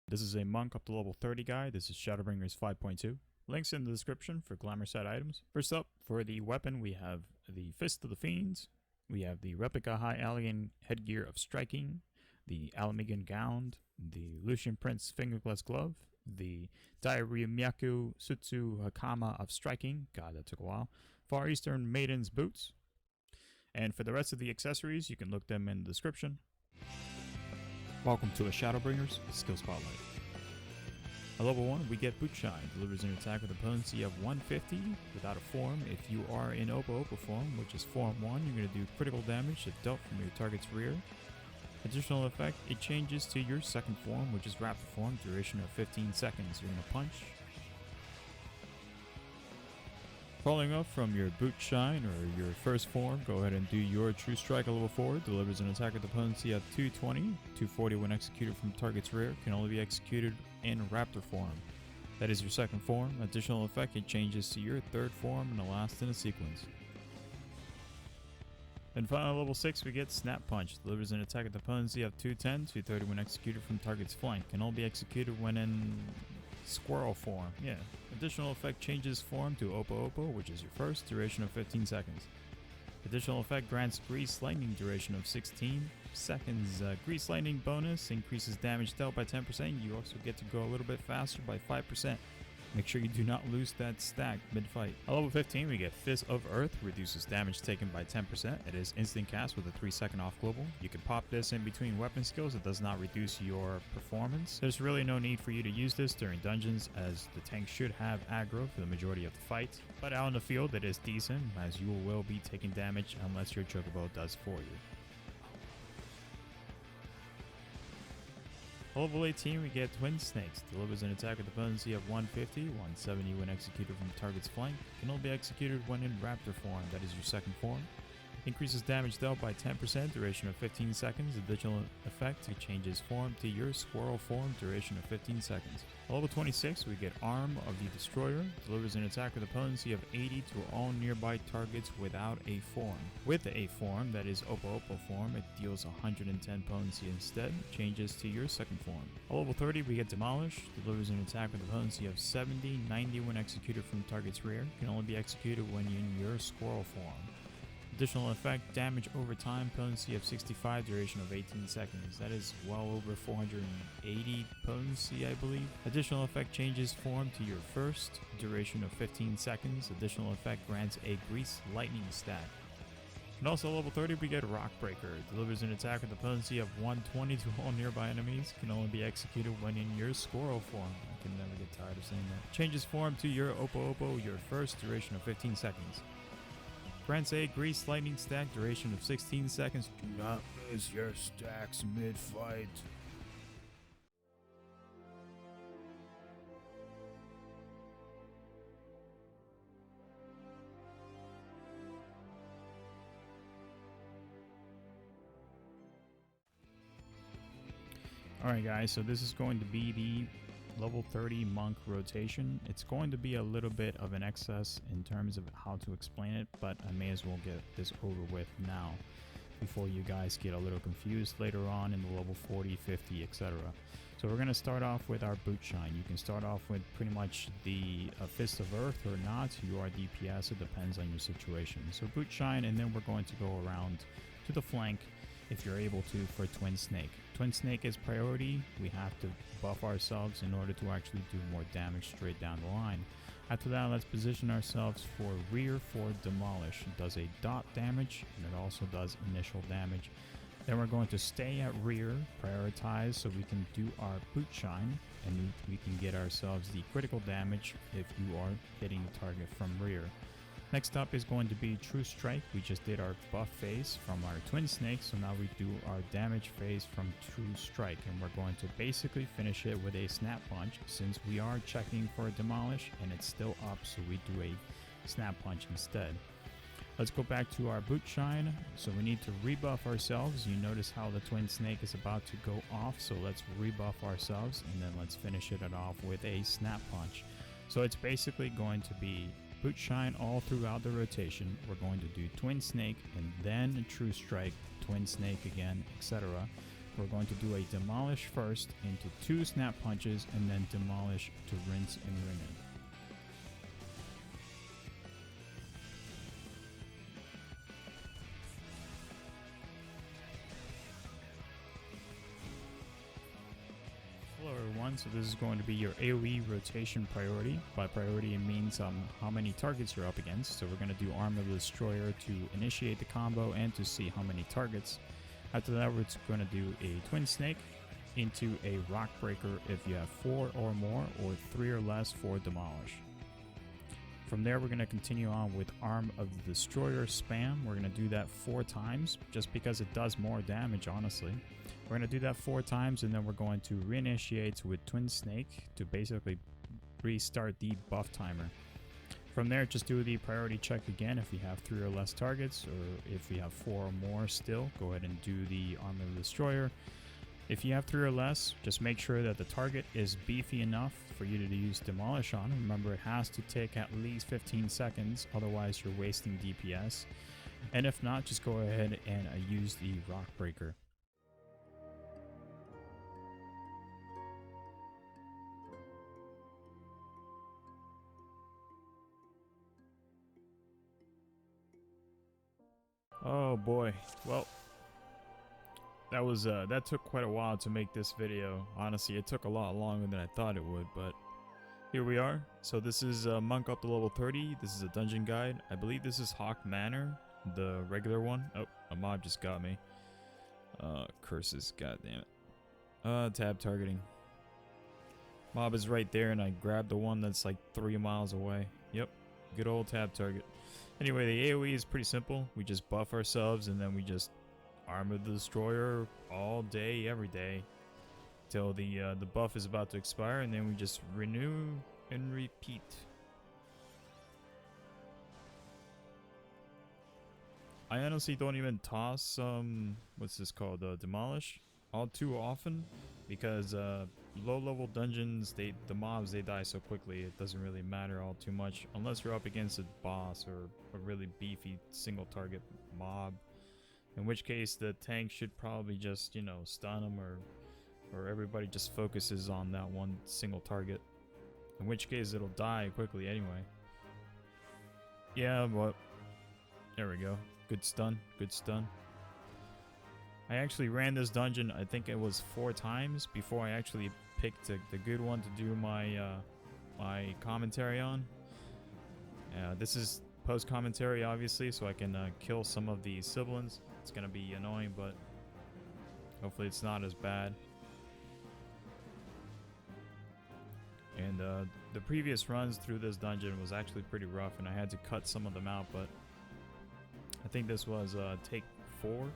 This is a monk up to level 30 guy. This is Shadowbringers 5.2. Links in the description for glamour set items. First up, for the weapon, we have the Fist of the Fiends. We have the Replica High Allagan Headgear of Striking, the Mhigan Gown, the Lucien Prince Fingerless Glove, the Dai-ryumyaku Tsutsu-hakama of Striking. God, that took a while. Far Eastern Maiden's Boots. And for the rest of the accessories, you can look them in the description. Welcome to a Shadowbringers Skill Spotlight. At level 1, we get Bootshine. Delivers an attack with a potency of 150 without a form. If you are in OP form, which is form 1, you're going to do critical damage if dealt from your target's rear. Additional effect, it changes to your second form, which is Raptor form, duration of 15 seconds. You're going to punch. Following up from your Bootshine or your first form, go ahead and do your True Strike at level 4. Delivers an attack with a potency of 220, 240 when executed from target's rear. Can only be executed in Raptor form. That is your second form. Additional effect, it changes to your third form and the last in a sequence. Then finally, level 6, we get Snap Punch. Delivers an attack with a potency of 210, 230 when executed from target's flank. Can only be executed when in Squirrel form. Yeah. Additional effect changes form to Oppo, which is your first, duration of 15 seconds. Additional effect grants Grease Lightning duration of 16 seconds. Grease Lightning bonus increases damage dealt by 10%. You also get to go a little bit faster by 5%. Make sure you do not lose that stack mid-fight. At level 15, we get Fist of Earth, reduces damage taken by 10%. It is instant cast with a 3-second off global. You can pop this in between weapon skills. It does not reduce your performance. There's really no need for you to use this during dungeons, as the tank should have aggro for the majority of the fight. But out in the field, it is decent, as you will be taking damage unless your chocobo does for you. Level 18, we get Twin Snakes. Delivers an attack with a potency of 150, 170 when executed from the target's flank. Can only be executed when in Raptor form, that is your second form. Increases damage dealt by 10%, duration of 15 seconds. Additional effect, it changes form to your Squirrel form, duration of 15 seconds. At level 26, we get Arm of the Destroyer. Delivers an attack with a potency of 80 to all nearby targets without a form. With a form, that is Oppo form, it deals 110 potency instead. Changes to your second form. At level 30, we get Demolish. Delivers an attack with a potency of 70, 90 when executed from target's rear. Can only be executed when in your Squirrel form. Additional effect, damage over time, potency of 65, duration of 18 seconds. That is well over 480 potency, I believe. Additional effect changes form to your first, duration of 15 seconds. Additional effect grants a Grease Lightning stack. And also level 30, we get Rockbreaker. Delivers an attack with a potency of 120 to all nearby enemies. Can only be executed when in your Squirrel form. I can never get tired of saying that. Changes form to your Oppo, your first, duration of 15 seconds. Grants a Grease Lightning stack, duration of 16 seconds. Do not miss your stacks mid-fight. Alright guys, so this is going to be the level 30 monk rotation. It's going to be a little bit of an excess in terms of how to explain it, but I may as well get this over with now before you guys get a little confused later on in the level 40, 50, etc. So we're going to start off with our Bootshine. You can start off with pretty much the Fist of Earth or not. You are DPS, it depends on your situation. So Bootshine, and then we're going to go around to the flank if you're able to for Twin Snake. Twin Snake is priority. We have to buff ourselves in order to actually do more damage straight down the line. After that, let's position ourselves for rear for Demolish. It does a dot damage, and it also does initial damage. Then we're going to stay at rear, prioritize so we can do our Bootshine, and we can get ourselves the critical damage if you are hitting the target from rear. Next up is going to be True Strike. We just did our buff phase from our Twin Snake, so now we do our damage phase from True Strike, and we're going to basically finish it with a Snap Punch since we are checking for a Demolish and it's still up, so we do a Snap Punch instead. Let's go back to our Bootshine. So we need to rebuff ourselves. You notice how the Twin Snake is about to go off, so let's rebuff ourselves and then let's finish it off with a Snap Punch. So it's basically going to be Bootshine all throughout the rotation. We're going to do Twin Snake and then True Strike, Twin Snake again, etc. we're going to do a Demolish first into 2 snap punches and then Demolish to rinse and ring it. Hello everyone, so this is going to be your AoE rotation priority. By priority it means how many targets you're up against. So we're going to do Arm of the Destroyer to initiate the combo and to see how many targets. After that we're going to do a Twin Snake into a Rockbreaker if you have 4 or more, or 3 or less for Demolish. From there we're going to continue on with Arm of the Destroyer spam. We're going to do that 4 times just because it does more damage, honestly. We're going to do that 4 times and then we're going to reinitiate with Twin Snake to basically restart the buff timer. From there, just do the priority check again if you have 3 or less targets, or if you have 4 or more still, go ahead and do the Arm of the Destroyer. If you have 3 or less, just make sure that the target is beefy enough for you to use Demolish on. Remember, it has to take at least 15 seconds, otherwise you're wasting DPS. And if not, just go ahead and use the Rockbreaker. Oh boy, well, that took quite a while to make this video. Honestly, it took a lot longer than I thought it would, but here we are. So this is Monk up to level 30. This is a dungeon guide. I believe this is Haukke Manor, the regular one. Oh, a mob just got me. Curses, goddammit. Tab targeting. Mob is right there, and I grabbed the one that's like 3 miles away. Yep, good old tab target. Anyway, the AoE is pretty simple. We just buff ourselves and then we just Arm of the Destroyer all day, every day, till the buff is about to expire, and then we just renew and repeat. I honestly don't even toss what's this called, Demolish, all too often, because low level dungeons, the mobs, they die so quickly it doesn't really matter all too much unless you're up against a boss or a really beefy single target mob, in which case the tank should probably just, you know, stun them, or everybody just focuses on that one single target, in which case it'll die quickly anyway. Yeah, but there we go. Good stun, good stun. I actually ran this dungeon, I think it was 4 times before I actually picked the good one to do my my commentary on. This is post commentary, obviously, so I can kill some of the siblings. It's gonna be annoying, but hopefully it's not as bad. And the previous runs through this dungeon was actually pretty rough, and I had to cut some of them out, but I think this was take 4.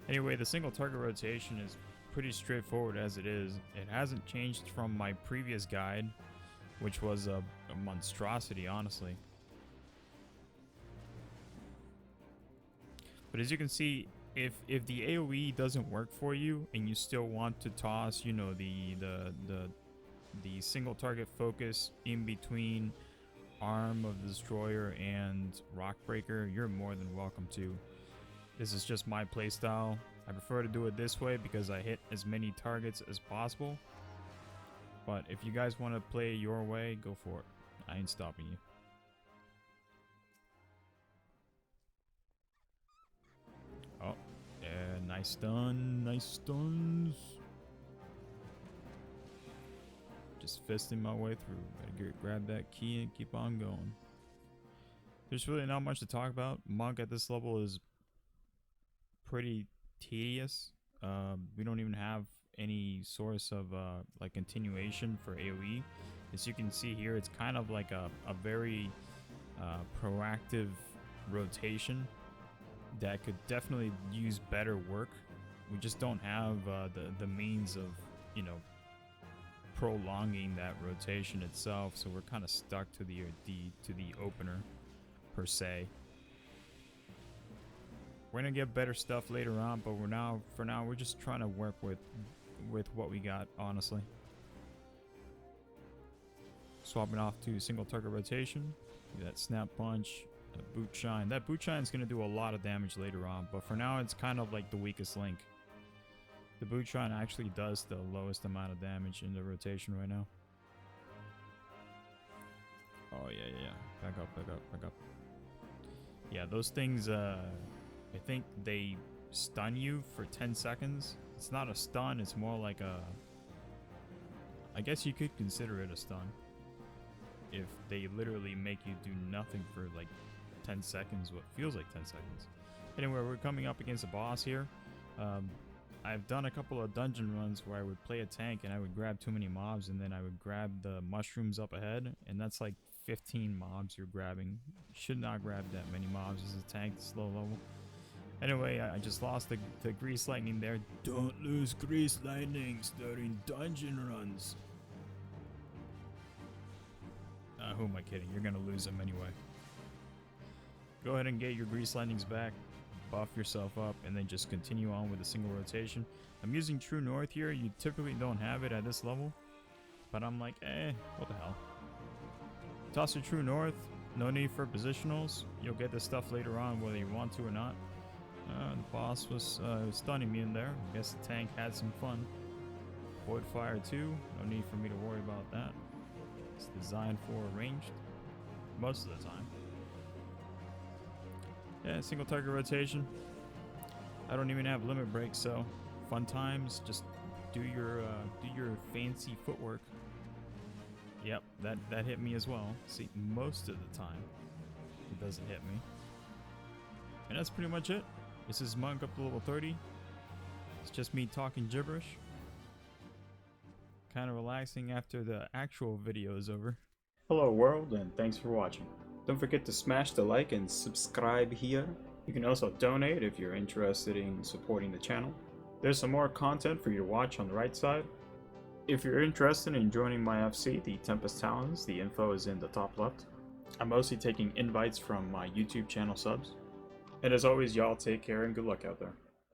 Anyway, the single target rotation is pretty straightforward as it is. It hasn't changed from my previous guide, which was a monstrosity, honestly. But as you can see, if the AoE doesn't work for you and you still want to toss, you know, the single target focus in between Arm of the Destroyer and Rockbreaker, you're more than welcome to. This is just my playstyle. I prefer to do it this way because I hit as many targets as possible. But if you guys want to play your way, go for it. I ain't stopping you. Oh, yeah, nice stun, nice stuns. Just fisting my way through. Gotta grab that key and keep on going. There's really not much to talk about. Monk at this level is pretty tedious. We don't even have any source of like continuation for AoE. As you can see here, it's kind of like a very proactive rotation that could definitely use better work. We just don't have the means of, you know, prolonging that rotation itself, so we're kind of stuck to the opener per se. We're gonna get better stuff later on, but for now we're just trying to work with what we got, honestly. Swapping off to single target rotation. Do that snap punch, Bootshine. That Bootshine is gonna do a lot of damage later on, but for now it's kind of like the weakest link. The Bootshine actually does the lowest amount of damage in the rotation right now. Oh yeah. Back up. Yeah, those things, I think they stun you for 10 seconds. It's not a stun, it's more like a... I guess you could consider it a stun. If they literally make you do nothing for like 10 seconds, what feels like 10 seconds. Anyway, we're coming up against a boss here. I've done a couple of dungeon runs where I would play a tank and I would grab too many mobs, and then I would grab the mushrooms up ahead, and that's like 15 mobs you're grabbing. You should not grab that many mobs as a tank, slow level. Anyway, I just lost the Grease Lightning there. Don't lose Grease Lightnings during dungeon runs. Who am I kidding? You're gonna lose them anyway. Go ahead and get your Grease Lightnings back, buff yourself up, and then just continue on with a single rotation. I'm using True North here. You typically don't have it at this level, but I'm like, what the hell. Toss your True North, no need for positionals. You'll get this stuff later on whether you want to or not. The boss was stunning me in there. I guess the tank had some fun. Void Fire 2, no need for me to worry about that. It's designed for ranged most of the time. Yeah, single target rotation. I don't even have limit breaks, so fun times. Just do your fancy footwork. Yep, that hit me as well. See, most of the time it doesn't hit me. And that's pretty much it. This is Monk up to level 30. It's just me talking gibberish. Kind of relaxing after the actual video is over. Hello world, and thanks for watching. Don't forget to smash the like and subscribe here. You can also donate if you're interested in supporting the channel. There's some more content for you to watch on the right side. If you're interested in joining my FC, the Tempest Talons, the info is in the top left. I'm mostly taking invites from my YouTube channel subs. And as always, y'all take care and good luck out there.